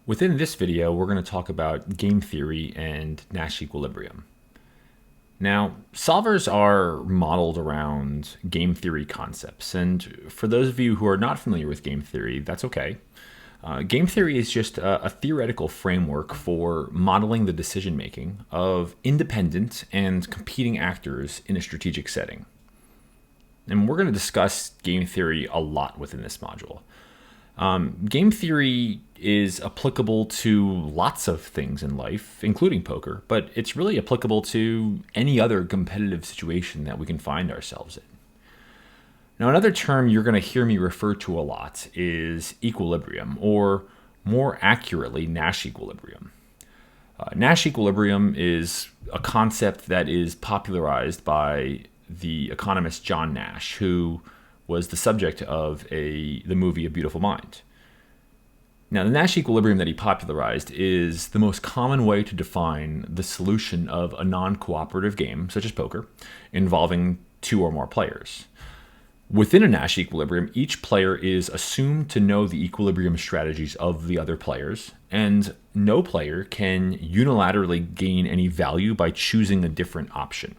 Within this video, we're going to talk about game theory and Nash equilibrium. Now, solvers are modeled around game theory concepts, and for those of you who are not familiar with game theory, that's okay. Game theory is just a theoretical framework for modeling the decision making of independent and competing actors in a strategic setting. And we're going to discuss game theory a lot within this module. Game theory is applicable to lots of things in life, including poker, but it's really applicable to any other competitive situation that we can find ourselves in. Now, another term you're going to hear me refer to a lot is equilibrium, or more accurately, Nash equilibrium. Nash equilibrium is a concept that is popularized by the economist John Nash, who was the subject of the movie A Beautiful Mind. Now, the Nash equilibrium that he popularized is the most common way to define the solution of a non-cooperative game, such as poker, involving two or more players. Within a Nash equilibrium, each player is assumed to know the equilibrium strategies of the other players, and no player can unilaterally gain any value by choosing a different option.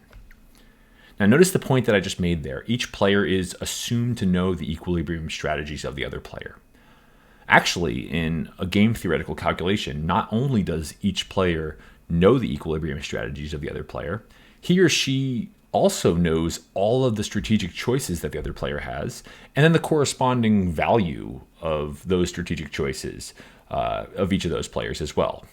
Now, notice the point that I just made there. Each player is assumed to know the equilibrium strategies of the other player. Actually, in a game theoretical calculation, not only does each player know the equilibrium strategies of the other player, he or she also knows all of the strategic choices that the other player has, and then the corresponding value of those strategic choices of each of those players as well.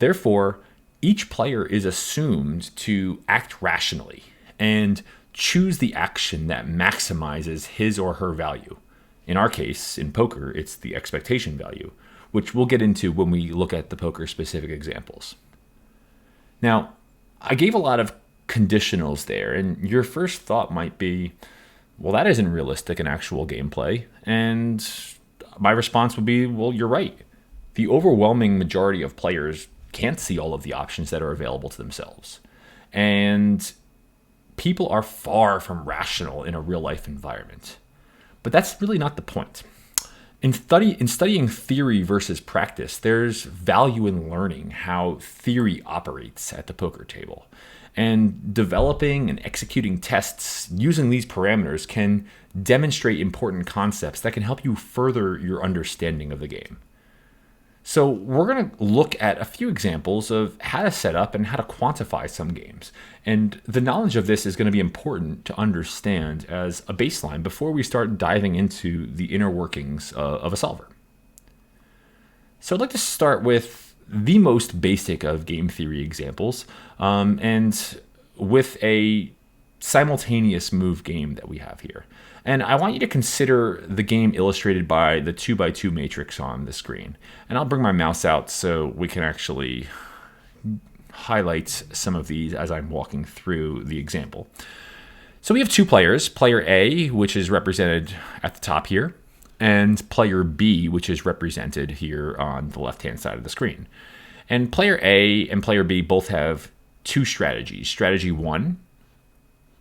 Therefore, each player is assumed to act rationally and choose the action that maximizes his or her value. In our case, in poker, it's the expectation value, which we'll get into when we look at the poker-specific examples. Now, I gave a lot of conditionals there, and your first thought might be, well, that isn't realistic in actual gameplay. And my response would be, well, you're right. The overwhelming majority of players can't see all of the options that are available to themselves. And people are far from rational in a real-life environment. But that's really not the point. In studying theory versus practice, there's value in learning how theory operates at the poker table. And developing and executing tests using these parameters can demonstrate important concepts that can help you further your understanding of the game. So we're going to look at a few examples of how to set up and how to quantify some games. And the knowledge of this is going to be important to understand as a baseline before we start diving into the inner workings of a solver. So I'd like to start with the most basic of game theory examples, and with a simultaneous move game that we have here. And I want you to consider the game illustrated by the 2x2 matrix on the screen. And I'll bring my mouse out so we can actually highlight some of these as I'm walking through the example. So we have two players, player A, which is represented at the top here, and player B, which is represented here on the left-hand side of the screen. And player A and player B both have two strategies, strategy 1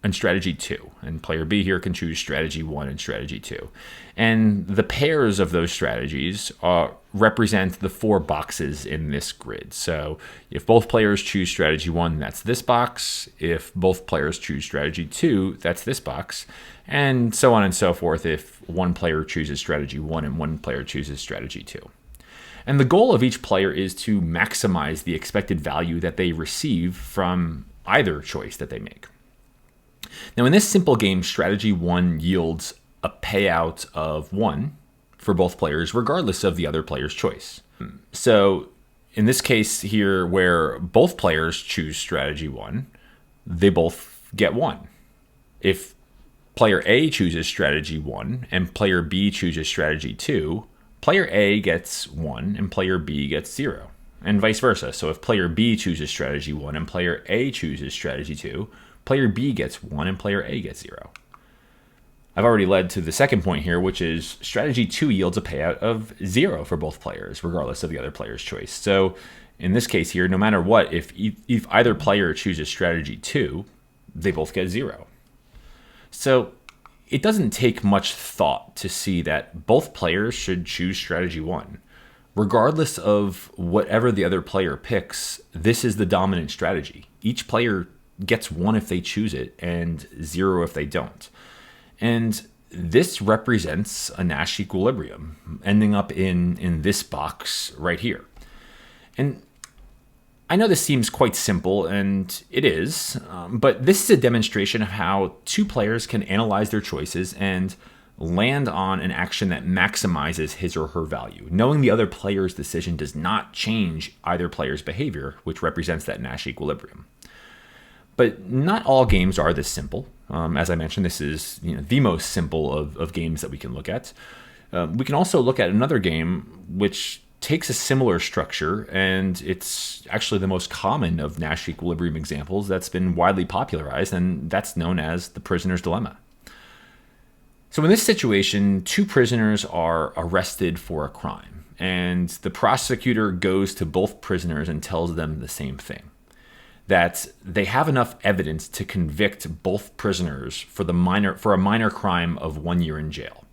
and strategy 2. And player B here can choose strategy 1 and strategy 2. And the pairs of those strategies represent the four boxes in this grid. So if both players choose strategy 1, that's this box. If both players choose strategy 2, that's this box. And so on and so forth if one player chooses strategy 1 and one player chooses strategy 2. And the goal of each player is to maximize the expected value that they receive from either choice that they make. Now, in this simple game, strategy 1 yields a payout of 1 for both players, regardless of the other player's choice. So in this case here, where both players choose strategy 1, they both get 1. If player A chooses strategy 1 and player B chooses strategy 2, player A gets 1 and player B gets 0, and vice versa. So if player B chooses strategy 1 and player A chooses strategy 2, player B gets 1 and player A gets 0. I've already led to the second point here, which is strategy 2 yields a payout of 0 for both players, regardless of the other player's choice. So in this case here, no matter what, if either player chooses strategy 2, they both get 0. So it doesn't take much thought to see that both players should choose strategy 1. Regardless of whatever the other player picks, this is the dominant strategy. Each player gets 1 if they choose it and 0 if they don't. And this represents a Nash equilibrium, ending up in this box right here. And I know this seems quite simple, and it is, but this is a demonstration of how 2 players can analyze their choices and land on an action that maximizes his or her value. Knowing the other player's decision does not change either player's behavior, which represents that Nash equilibrium. But not all games are this simple. As I mentioned, this is the most simple of games that we can look at. We can also look at another game which takes a similar structure, and it's actually the most common of Nash equilibrium examples that's been widely popularized, and that's known as the prisoner's dilemma. So in this situation, 2 prisoners are arrested for a crime, and the prosecutor goes to both prisoners and tells them the same thing, that they have enough evidence to convict both prisoners for a minor crime of 1 year in jail.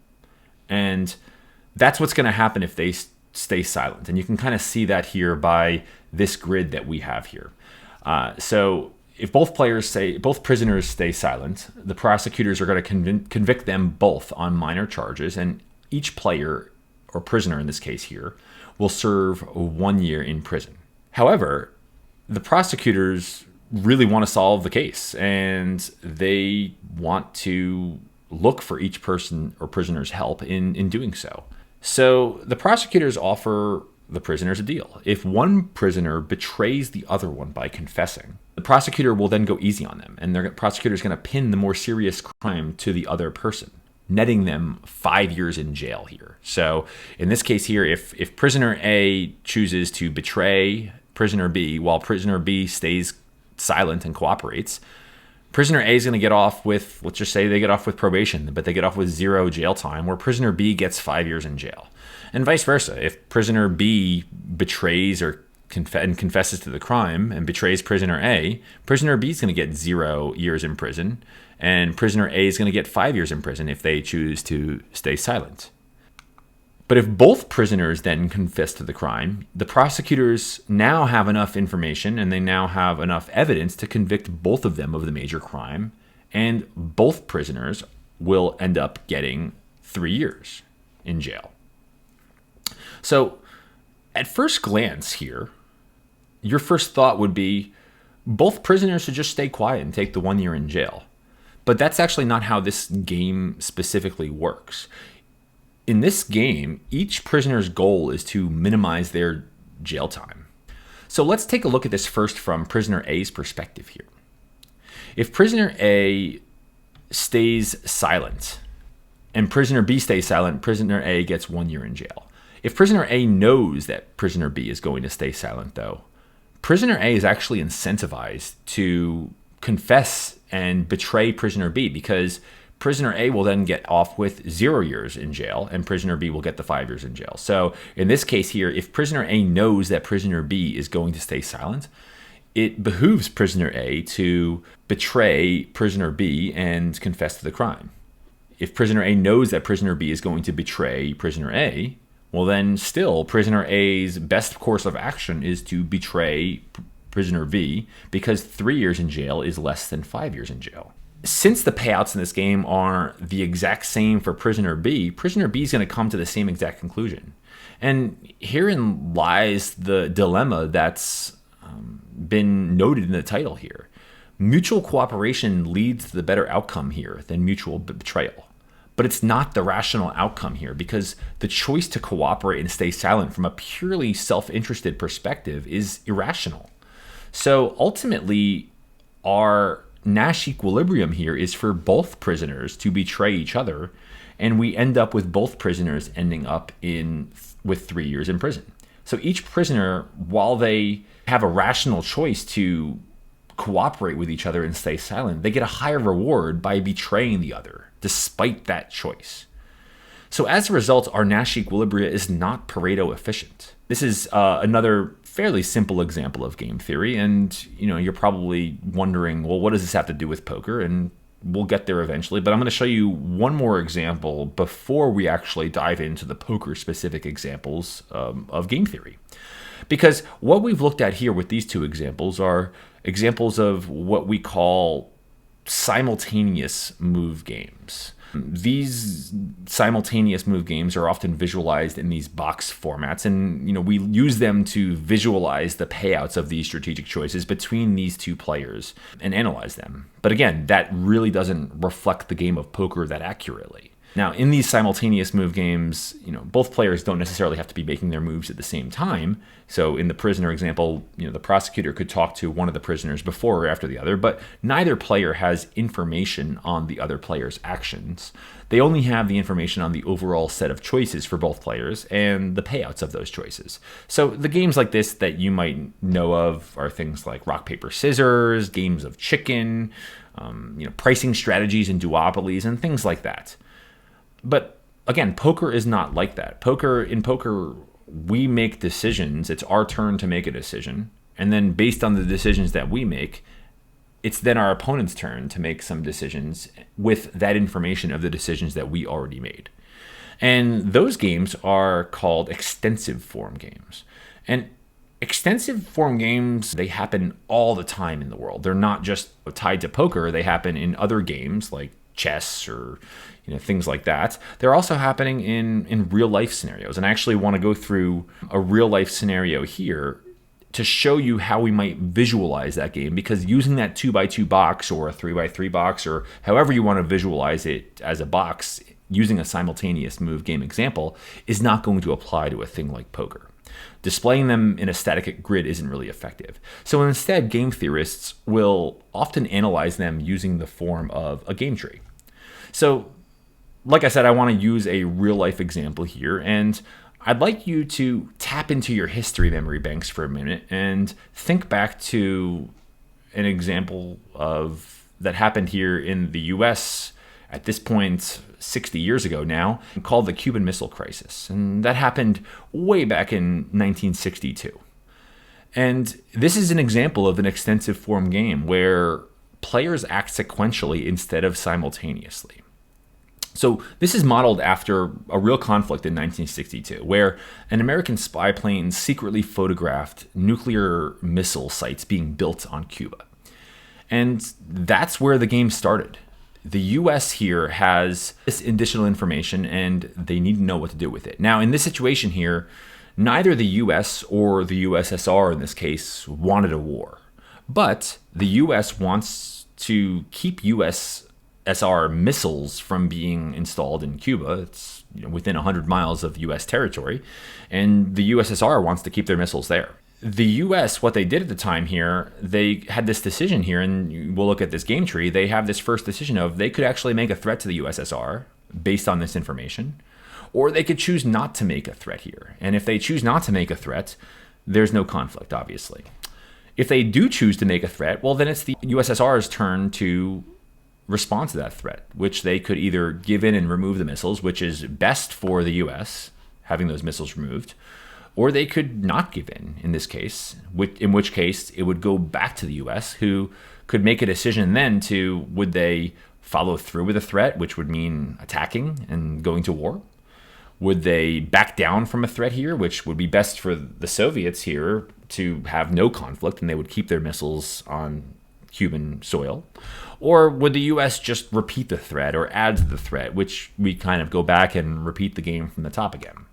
And that's what's going to happen if they stay silent. And you can kind of see that here by this grid that we have here. So if both prisoners stay silent, the prosecutors are going to convict them both on minor charges, and each player, or prisoner in this case here, will serve 1 year in prison. However, the prosecutors really want to solve the case, and they want to look for each person or prisoner's help in doing so. So the prosecutors offer the prisoners a deal. If one prisoner betrays the other one by confessing, the prosecutor will then go easy on them, and the prosecutor is going to pin the more serious crime to the other person, netting them 5 years in jail here. So in this case here, if prisoner A chooses to betray prisoner B while prisoner B stays silent and cooperates, prisoner A is going to get off with, let's just say they get off with probation, but they get off with 0 jail time, where prisoner B gets 5 years in jail. And vice versa. If prisoner B betrays or confesses to the crime and betrays prisoner B is going to get 0 years in prison, and prisoner A is going to get 5 years in prison if they choose to stay silent. But if both prisoners then confess to the crime, the prosecutors now have enough information and they now have enough evidence to convict both of them of the major crime, and both prisoners will end up getting 3 years in jail. So at first glance here, your first thought would be both prisoners should just stay quiet and take the 1 year in jail. But that's actually not how this game specifically works. In this game, each prisoner's goal is to minimize their jail time. So let's take a look at this first from prisoner A's perspective here. If prisoner A stays silent and prisoner B stays silent, prisoner A gets 1 year in jail. If prisoner A knows that prisoner B is going to stay silent, though, prisoner A is actually incentivized to confess and betray prisoner B, because prisoner A will then get off with 0 years in jail, and prisoner B will get the 5 years in jail. So in this case here, if prisoner A knows that prisoner B is going to stay silent, it behooves prisoner A to betray prisoner B and confess to the crime. If prisoner A knows that prisoner B is going to betray prisoner A, well then still prisoner A's best course of action is to betray prisoner B, because 3 years in jail is less than 5 years in jail. Since the payouts in this game are the exact same for prisoner B is going to come to the same exact conclusion. And herein lies the dilemma that's been noted in the title here. Mutual cooperation leads to the better outcome here than mutual betrayal. But it's not the rational outcome here, because the choice to cooperate and stay silent from a purely self-interested perspective is irrational. So ultimately, our Nash equilibrium here is for both prisoners to betray each other, and we end up with both prisoners ending up with 3 years in prison. So each prisoner, while they have a rational choice to cooperate with each other and stay silent, they get a higher reward by betraying the other, despite that choice. So as a result, our Nash equilibria is not Pareto efficient. This is another fairly simple example of game theory, and you're probably wondering, well, what does this have to do with poker? And we'll get there eventually, but I'm going to show you one more example before we actually dive into the poker-specific examples of game theory. Because what we've looked at here with these two examples are examples of what we call simultaneous move games. These simultaneous move games are often visualized in these box formats, and we use them to visualize the payouts of these strategic choices between these two players and analyze them. But again, that really doesn't reflect the game of poker that accurately. Now, in these simultaneous move games, both players don't necessarily have to be making their moves at the same time. So in the prisoner example, the prosecutor could talk to one of the prisoners before or after the other, but neither player has information on the other player's actions. They only have the information on the overall set of choices for both players and the payouts of those choices. So the games like this that you might know of are things like rock, paper, scissors, games of chicken, pricing strategies and duopolies and things like that. But again, poker is not like that. In poker, we make decisions. It's our turn to make a decision. And then based on the decisions that we make, it's then our opponent's turn to make some decisions with that information of the decisions that we already made. And those games are called extensive form games. And extensive form games, they happen all the time in the world. They're not just tied to poker. They happen in other games like chess or things like that. They're also happening in real life scenarios. And I actually want to go through a real life scenario here to show you how we might visualize that game, because using that 2x2 box or a 3x3 box or however you want to visualize it as a box using a simultaneous move game example is not going to apply to a thing like poker. Displaying them in a static grid isn't really effective. So instead, game theorists will often analyze them using the form of a game tree. So like I said, I want to use a real life example here, and I'd like you to tap into your history memory banks for a minute and think back to an example that happened here in the US at this point 60 years ago now, called the Cuban Missile Crisis. And that happened way back in 1962. And this is an example of an extensive form game where players act sequentially instead of simultaneously. So this is modeled after a real conflict in 1962, where an American spy plane secretly photographed nuclear missile sites being built on Cuba. And that's where the game started. The US here has this additional information, and they need to know what to do with it. Now, in this situation here, neither the US or the USSR in this case wanted a war. But the US wants to keep USSR missiles from being installed in Cuba. It's within 100 miles of US territory, and the USSR wants to keep their missiles there. The US, what they did at the time here, they had this decision here, and we'll look at this game tree. They have this first decision of they could actually make a threat to the USSR based on this information, or they could choose not to make a threat here. And if they choose not to make a threat, there's no conflict, obviously. If they do choose to make a threat, well, then it's the USSR's turn to respond to that threat, which they could either give in and remove the missiles, which is best for the US, having those missiles removed, or they could not give in this case, in which case it would go back to the US, who could make a decision then to, would they follow through with a threat, which would mean attacking and going to war? Would they back down from a threat here, which would be best for the Soviets here to have no conflict and they would keep their missiles on Cuban soil? Or would the US just repeat the threat or add to the threat, which we kind of go back and repeat the game from the top again?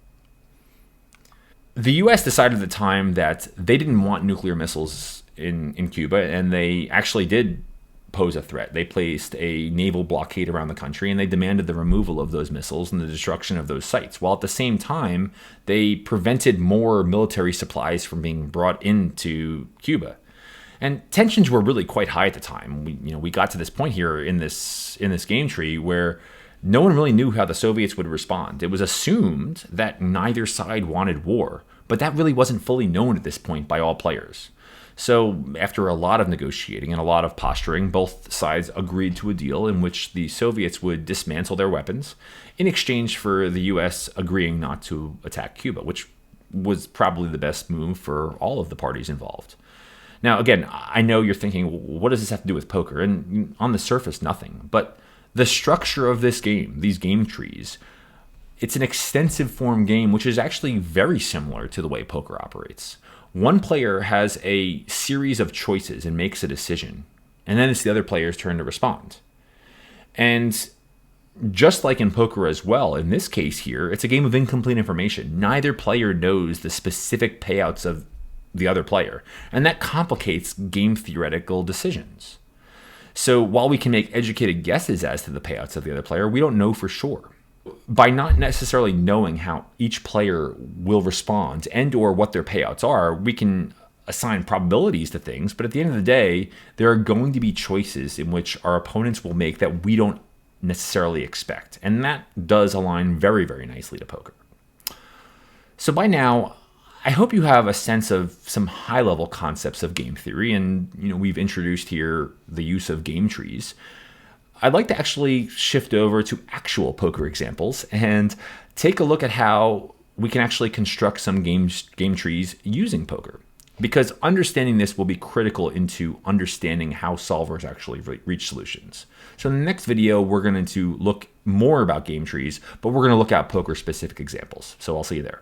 The US decided at the time that they didn't want nuclear missiles in Cuba, and they actually did pose a threat. They placed a naval blockade around the country, and they demanded the removal of those missiles and the destruction of those sites, while at the same time, they prevented more military supplies from being brought into Cuba. And tensions were really quite high at the time. We got to this point here in this game tree where no one really knew how the Soviets would respond. It was assumed that neither side wanted war, but that really wasn't fully known at this point by all players. So after a lot of negotiating and a lot of posturing, both sides agreed to a deal in which the Soviets would dismantle their weapons in exchange for the US agreeing not to attack Cuba, which was probably the best move for all of the parties involved. Now, again, I know you're thinking, what does this have to do with poker? And on the surface, nothing. But the structure of this game, these game trees, it's an extensive form game, which is actually very similar to the way poker operates. One player has a series of choices and makes a decision, and then it's the other player's turn to respond. And just like in poker as well, in this case here, it's a game of incomplete information. Neither player knows the specific payouts of the other player, and that complicates game theoretical decisions. So while we can make educated guesses as to the payouts of the other player, we don't know for sure. By not necessarily knowing how each player will respond and or what their payouts are, we can assign probabilities to things, but at the end of the day, there are going to be choices in which our opponents will make that we don't necessarily expect. And that does align very, very nicely to poker. So by now, I hope you have a sense of some high-level concepts of game theory, and we've introduced here the use of game trees. I'd like to actually shift over to actual poker examples and take a look at how we can actually construct some game trees using poker, because understanding this will be critical into understanding how solvers actually reach solutions. So in the next video, we're going to look more about game trees, but we're going to look at poker-specific examples. So I'll see you there.